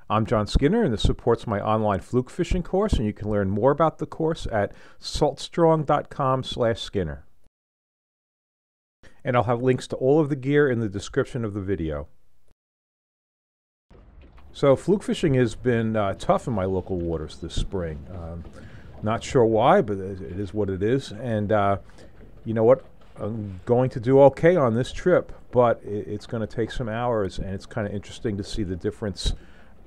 I'm John Skinner, and this supports my online fluke fishing course, and you can learn more about the course at saltstrong.com/Skinner. And I'll have links to all of the gear in the description of the video. So fluke fishing has been tough in my local waters this spring. Not sure why, but it is what it is. And you know what? I'm going to do okay on this trip, but it's going to take some hours, and it's kind of interesting to see the difference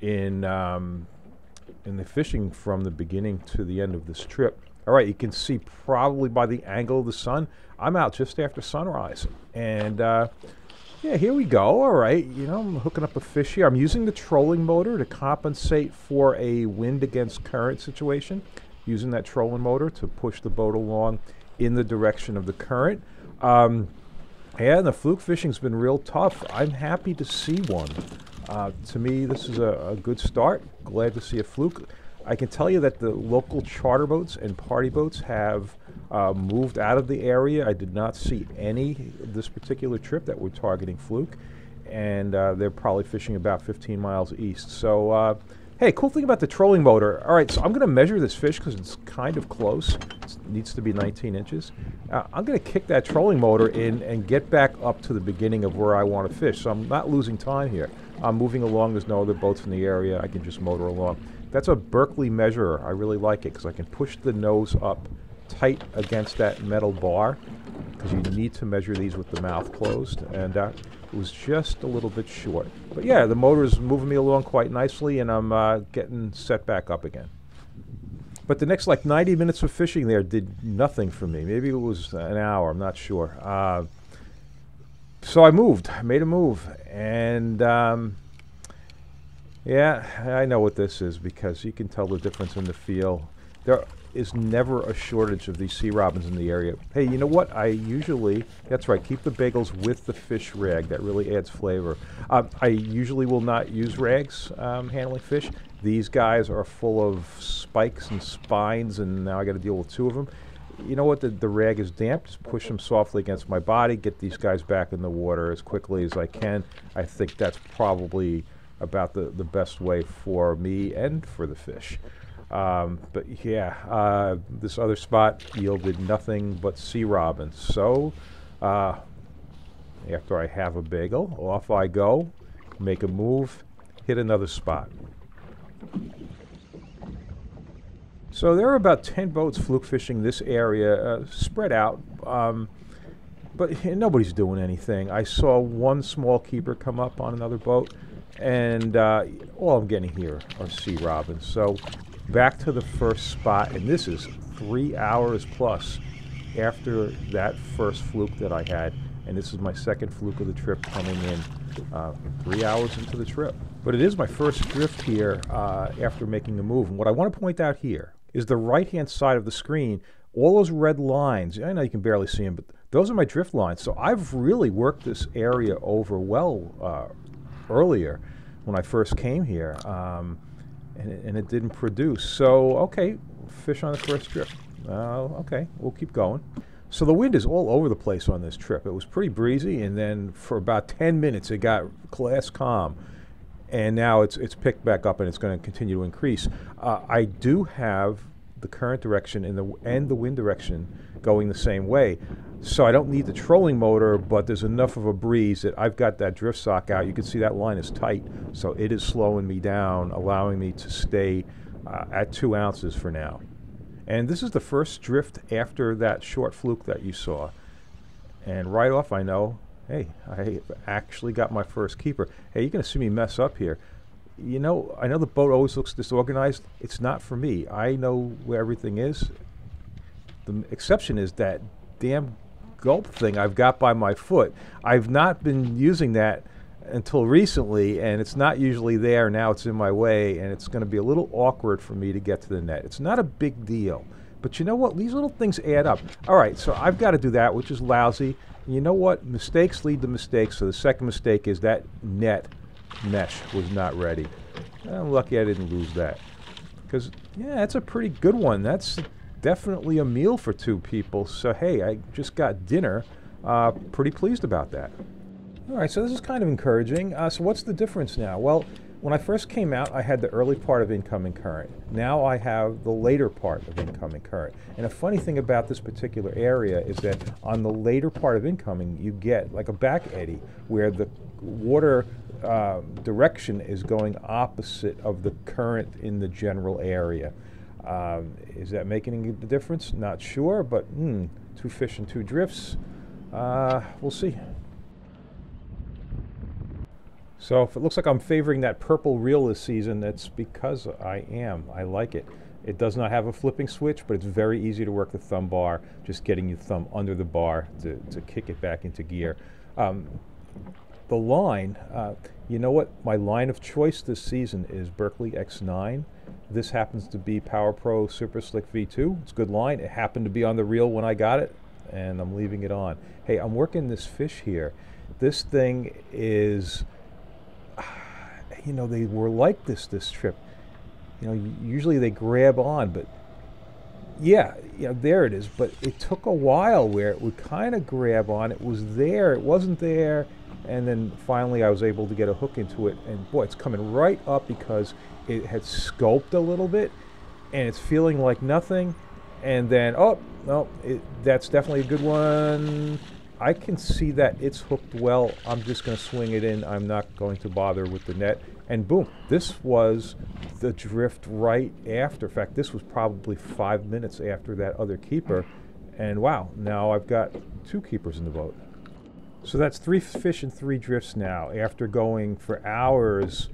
in the fishing from the beginning to the end of this trip. All right, you can see probably by the angle of the sun, I'm out just after sunrise. And yeah, here we go. All right, you know, I'm hooking up a fish here. I'm using the trolling motor to compensate for a wind against current situation. Using that trolling motor to push the boat along in the direction of the current. Yeah, and the fluke fishing's been real tough. I'm happy to see one. To me, this is a good start. Glad to see a fluke. I can tell you that the local charter boats and party boats have moved out of the area. I did not see any this particular trip that we're targeting fluke, and they're probably fishing about 15 miles east. So, hey, cool thing about the trolling motor. All right, so I'm going to measure this fish because it's kind of close. It needs to be 19 inches. I'm going to kick that trolling motor in and get back up to the beginning of where I want to fish. So I'm not losing time here. I'm moving along. There's no other boats in the area. I can just motor along. That's a Berkeley measurer. I really like it because I can push the nose up tight against that metal bar because you need to measure these with the mouth closed. And it was just a little bit short. But yeah, the motor is moving me along quite nicely, and I'm getting set back up again. But the next like 90 minutes of fishing there did nothing for me. Maybe it was an hour, I'm not sure. So I moved, I made a move, and yeah, I know what this is because you can tell the difference in the feel. There is never a shortage of these sea robins in the area. Hey, you know what? I usually, that's right, keep the bagels with the fish rag. That really adds flavor. I usually will not use rags handling fish. These guys are full of spikes and spines, and now I got to deal with two of them. You know what? The rag is damp. Just push them softly against my body, get these guys back in the water as quickly as I can. I think that's probably about the best way for me and for the fish. But yeah, this other spot yielded nothing but sea robins. So after I have a bagel, off I go, make a move, hit another spot. So there are about 10 boats fluke fishing this area, spread out, but nobody's doing anything. I saw one small keeper come up on another boat, and all I'm getting here are sea robins. So back to the first spot, and this is 3 hours plus after that first fluke that I had, and this is my second fluke of the trip coming in 3 hours into the trip. But it is my first drift here after making the move, and what I want to point out here is the right-hand side of the screen. All those red lines, I know you can barely see them, but those are my drift lines. So I've really worked this area over well earlier when I first came here, and it didn't produce. So, okay, fish on the first trip. Okay, we'll keep going. So the wind is all over the place on this trip. It was pretty breezy, and then for about 10 minutes it got glass calm. And now it's picked back up, and it's going to continue to increase. I do have the current direction and the wind direction going the same way. So I don't need the trolling motor, but there's enough of a breeze that I've got that drift sock out. You can see that line is tight, so it is slowing me down, allowing me to stay at 2 ounces for now. And this is the first drift after that short fluke that you saw. And right off I know, hey, I actually got my first keeper. Hey, you're going to see me mess up here. You know, I know the boat always looks disorganized. It's not for me. I know where everything is. The exception is that damn gulp thing I've got by my foot. I've not been using that until recently, and it's not usually there. Now it's in my way, and it's going to be a little awkward for me to get to the net. It's not a big deal. But you know what? These little things add up. All right, so I've got to do that, which is lousy. You know what? Mistakes lead to mistakes. So the second mistake is that net mesh was not ready. I'm lucky I didn't lose that. Because, yeah, that's a pretty good one. That's definitely a meal for 2 people. So, hey, I just got dinner. Pretty pleased about that. All right, so this is kind of encouraging. So what's the difference now? Well, When I first came out, I had the early part of incoming current. Now I have the later part of incoming current. And a funny thing about this particular area is that on the later part of incoming, you get like a back eddy where the water direction is going opposite of the current in the general area. Is that making a difference? Not sure, but two fish and two drifts. We'll see. So if it looks like I'm favoring that purple reel this season, that's because I am. I like it. It does not have a flipping switch, but it's very easy to work the thumb bar, just getting your thumb under the bar to kick it back into gear. The line, you know what? My line of choice this season is Berkeley X9. This happens to be Power Pro Super Slick V2. It's a good line. It happened to be on the reel when I got it, and I'm leaving it on. Hey, I'm working this fish here. This thing is... You know, they were like this trip. You know, usually they grab on, but yeah, there it is. But it took a while where it would kind of grab on. It was there, it wasn't there, and then finally I was able to get a hook into it. And boy, it's coming right up because it had scoped a little bit, and it's feeling like nothing. And then, oh no, that's definitely a good one. I can see that it's hooked well. I'm just going to swing it in. I'm not going to bother with the net. And boom, this was the drift right after. In fact, this was probably 5 minutes after that other keeper. And wow, now I've got two keepers in the boat. So that's 3 fish and 3 drifts now after going for hours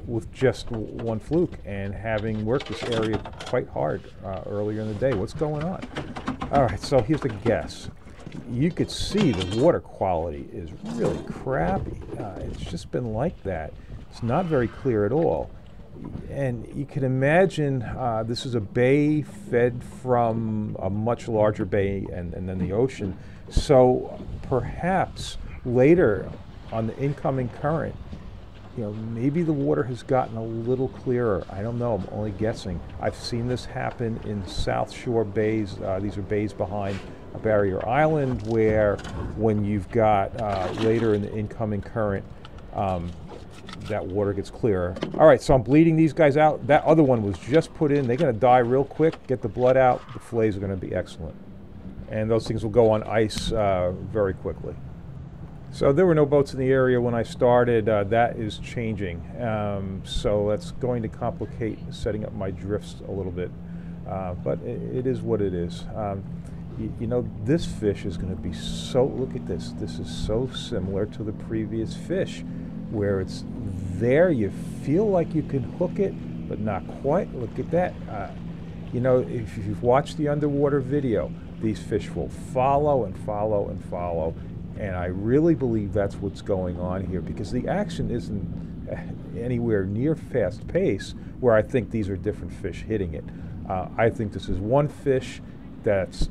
with just one fluke and having worked this area quite hard earlier in the day. What's going on? All right, so here's the guess. You could see the water quality is really crappy. It's just been like that. It's not very clear at all. And you can imagine this is a bay fed from a much larger bay and then the ocean. So perhaps later on the incoming current, maybe the water has gotten a little clearer. I don't know. I'm only guessing. I've seen this happen in South Shore bays. These are bays behind a barrier island where when you've got later in the incoming current, that water gets clearer. All right, so I'm bleeding these guys out. That other one was just put in. They're going to die real quick. Get the blood out. The fillets are going to be excellent. And those things will go on ice very quickly. So there were no boats in the area when I started. That is changing. So that's going to complicate setting up my drifts a little bit. But it is what it is. This fish is going to be so, look at this. This is so similar to the previous fish where it's there. You feel like you can hook it, but not quite. Look at that. If you've watched the underwater video, these fish will follow and follow and follow. And I really believe that's what's going on here because the action isn't anywhere near fast pace where I think these are different fish hitting it. I think this is one fish that's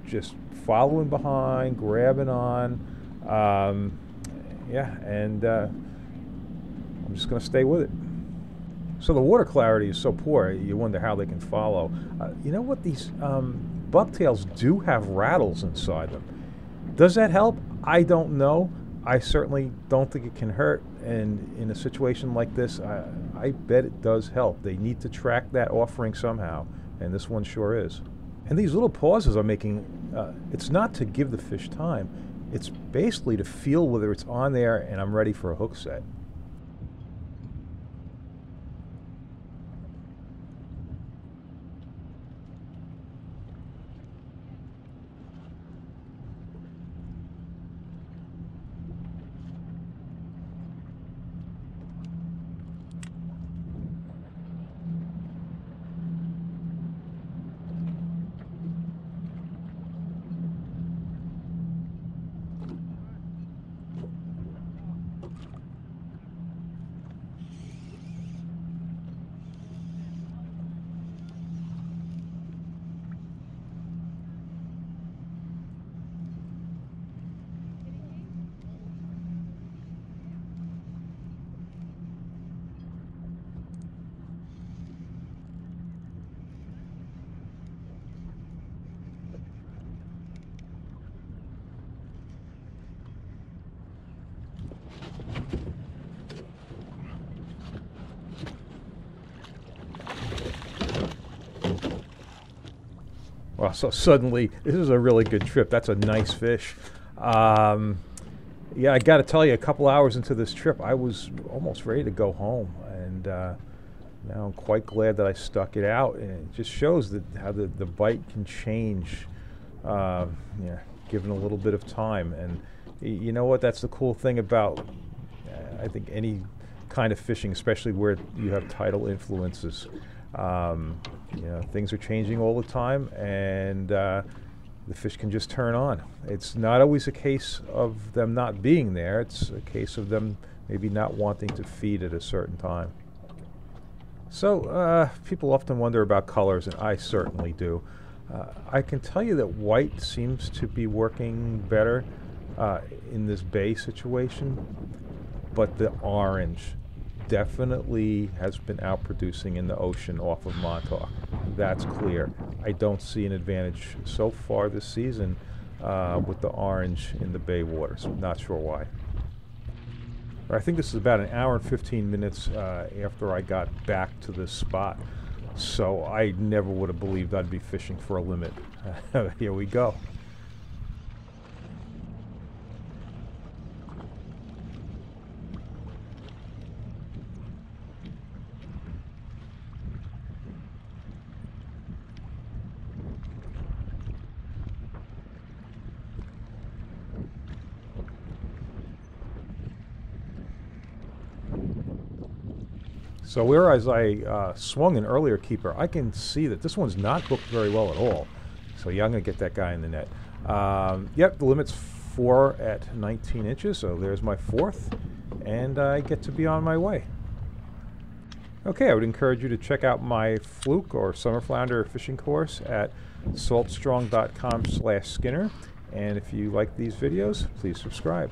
just following behind, grabbing on. And I'm just going to stay with it. So the water clarity is so poor, you wonder how they can follow. You know what? These bucktails do have rattles inside them. Does that help? I don't know. I certainly don't think it can hurt. And in a situation like this, I bet it does help. They need to track that offering somehow. And this one sure is. And these little pauses I'm making, it's not to give the fish time. It's basically to feel whether it's on there and I'm ready for a hook set. Well, so suddenly, this is a really good trip. That's a nice fish. Yeah, I got to tell you, a couple hours into this trip, I was almost ready to go home. And now I'm quite glad that I stuck it out. And it just shows that how the bite can change, yeah, given a little bit of time. And you know what? That's the cool thing about, I think, any kind of fishing, especially where you have tidal influences. You know, things are changing all the time, and the fish can just turn on. It's not always a case of them not being there. It's a case of them maybe not wanting to feed at a certain time. So people often wonder about colors, and I certainly do. I can tell you that white seems to be working better in this bay situation, but the orange definitely has been outproducing in the ocean off of Montauk. That's clear. I don't see an advantage so far this season with the orange in the bay waters. Not sure why. I think this is about an hour and 15 minutes after I got back to this spot. So I never would have believed I'd be fishing for a limit. Here we go. So whereas I swung an earlier keeper, I can see that this one's not hooked very well at all. So yeah, I'm going to get that guy in the net. Yep, the limit's 4 at 19 inches, so there's my 4th, and I get to be on my way. Okay, I would encourage you to check out my Fluke or Summer Flounder fishing course at saltstrong.com/Skinner. And if you like these videos, please subscribe.